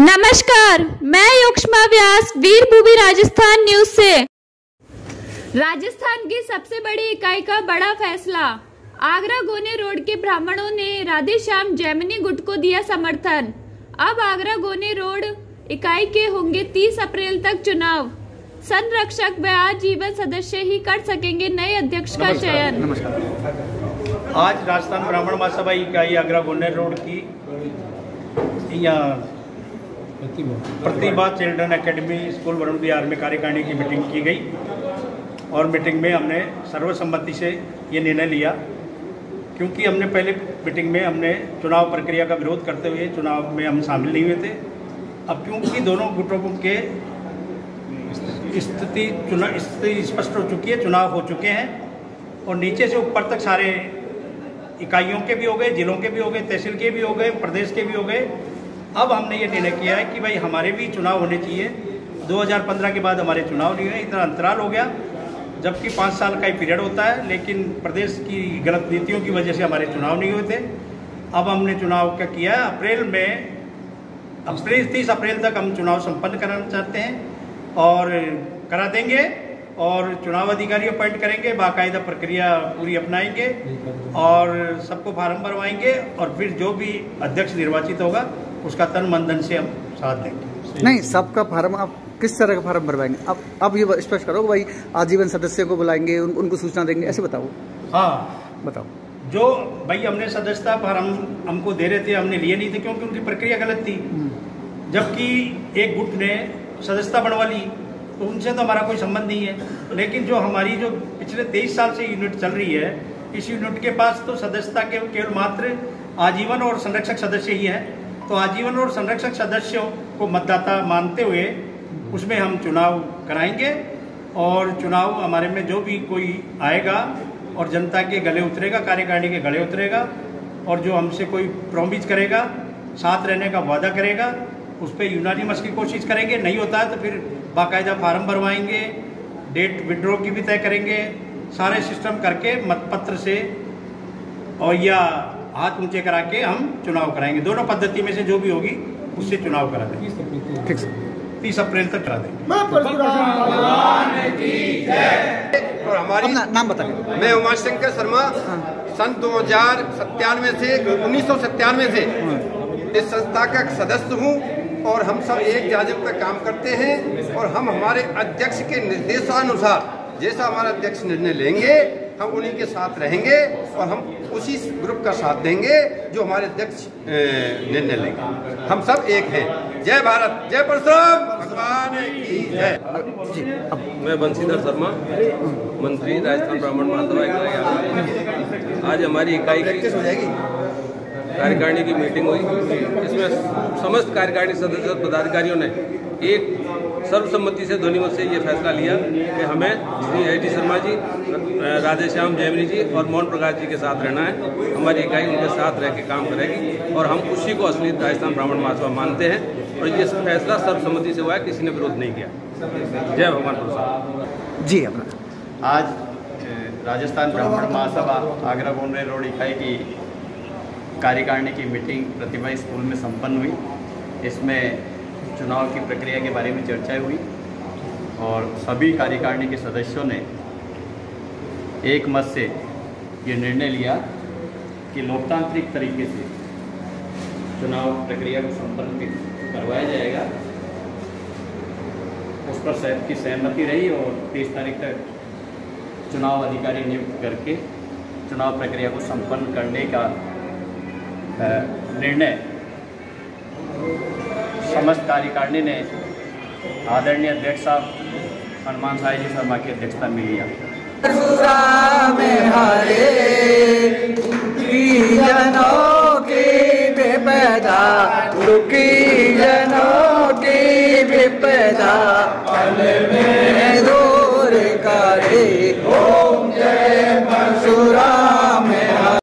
नमस्कार, मैं युष्मा व्यास वीरभूमि राजस्थान न्यूज से। राजस्थान की सबसे बड़ी इकाई का बड़ा फैसला। आगरा गोने रोड के ब्राह्मणों ने राधे श्याम जैमिनी गुट को दिया समर्थन। अब आगरा गोने रोड इकाई के होंगे 30 अप्रैल तक चुनाव। संरक्षक व आजीवन सदस्य ही कर सकेंगे नए अध्यक्ष का चयन। आज राजस्थान ब्राह्मण महासभा इकाई आगरा गोने रोड की प्रतिभा चिल्ड्रन एकेडमी स्कूल वरुण विहार में कार्यकारिणी की मीटिंग की गई और मीटिंग में हमने सर्वसम्मति से ये निर्णय लिया, क्योंकि हमने पहले मीटिंग में हमने चुनाव प्रक्रिया का विरोध करते हुए चुनाव में हम शामिल नहीं हुए थे। अब क्योंकि दोनों गुटों के स्थिति स्पष्ट हो चुकी है, चुनाव हो चुके हैं और नीचे से ऊपर तक सारे इकाइयों के भी हो गए, जिलों के भी हो गए, तहसील के भी हो गए, प्रदेश के भी हो गए। अब हमने ये निर्णय किया है कि भाई हमारे भी चुनाव होने चाहिए। 2015 के बाद हमारे चुनाव नहीं हुए, इतना अंतराल हो गया, जबकि 5 साल का ही पीरियड होता है, लेकिन प्रदेश की गलत नीतियों की वजह से हमारे चुनाव नहीं हुए थे। अब हमने चुनाव क्या किया है, अप्रैल 30 अप्रैल तक हम चुनाव संपन्न कराना चाहते हैं और करा देंगे और चुनाव अधिकारी अपॉइंट करेंगे, बाकायदा प्रक्रिया पूरी अपनाएंगे और सबको फार्म भरवाएंगे और फिर जो भी अध्यक्ष निर्वाचित होगा उसका तन मन धन से हम साथ देंगे। नहीं, सबका फार्म आप किस तरह का फार्म भरवाएंगे? अब ये स्पष्ट करो भाई, आजीवन सदस्य को बुलाएंगे, उनको सूचना देंगे, ऐसे बताओ। हाँ बताओ। जो भाई हमने सदस्यता फार्म हमको दे रहे थे, हमने लिए नहीं थे क्योंकि उनकी प्रक्रिया गलत थी। जबकि एक गुट ने सदस्यता बनवा ली तो उनसे तो हमारा कोई संबंध नहीं है। लेकिन जो हमारी जो पिछले 23 साल से यूनिट चल रही है, इस यूनिट के पास तो सदस्यता केवल मात्र आजीवन और संरक्षक सदस्य ही है। तो आजीवन और संरक्षक सदस्यों को मतदाता मानते हुए उसमें हम चुनाव कराएंगे और चुनाव हमारे में जो भी कोई आएगा और जनता के गले उतरेगा, कार्यकारिणी के गले उतरेगा और जो हमसे कोई प्रॉमिस करेगा, साथ रहने का वादा करेगा, उस पर यूनानिमस की कोशिश करेंगे। नहीं होता है तो फिर बाकायदा फार्म भरवाएंगे, डेट विड्रॉ की भी तय करेंगे, सारे सिस्टम करके मतपत्र से और या हाथ ऊंचे करा के हम चुनाव कराएंगे। दोनों पद्धति में से जो भी होगी उससे चुनाव करा देंगे। ठीक है, 30 अप्रैल तक करा देंगे। और हमारी नाम बताइए। मैं उमाशंकर शर्मा, सन 1997 से इस संस्था का सदस्य हूँ और हम सब एक जाजब पे काम करते हैं और हम हमारे अध्यक्ष के निर्देशानुसार जैसा हमारा अध्यक्ष निर्णय लेंगे हम उन्हीं के साथ रहेंगे और हम उसी ग्रुप का साथ देंगे जो हमारे अध्यक्ष निर्णय लेंगे। हम सब एक हैं। जय भारत, जय परशुराम भगवान की जय। मैं बंशीधर शर्मा, मंत्री राजस्थान ब्राह्मण महासभा इकाई। आज हमारी इकाई की कार्यकारिणी की मीटिंग हुई। इसमें समस्त कार्यकारिणी सदस्य पदाधिकारियों ने एक सर्वसम्मति से ध्वनिमत से ये फैसला लिया कि हमें श्री एच.डी. शर्मा जी, राधे श्याम जैमिनी जी और मोहन प्रकाश जी के साथ रहना है। हमारी इकाई उनके साथ रह के काम करेगी और हम उसी को असली राजस्थान ब्राह्मण महासभा मानते हैं और ये फैसला सर्वसम्मति से हुआ है, किसी ने विरोध नहीं किया। जय भगवान प्रसाद जी। अपना आज राजस्थान ब्राह्मण महासभा आगरा गोने रोड इकाई की कार्यकारिणी की मीटिंग प्रतिभा स्कूल में संपन्न हुई। इसमें चुनाव की प्रक्रिया के बारे में चर्चा हुई और सभी कार्यकारिणी के सदस्यों ने एक मत से ये निर्णय लिया कि लोकतांत्रिक तरीके से चुनाव प्रक्रिया को संपन्न करवाया जाएगा। उस पर सबकी सहमति रही और 30 तारीख तक चुनाव अधिकारी नियुक्त करके चुनाव प्रक्रिया को संपन्न करने का निर्णय समस्त कार्यकारिणी ने आदरणीय अध्यक्ष साहब हनुमान साई जी शर्मा की अध्यक्षता में लिया। ओम जय परशुराम।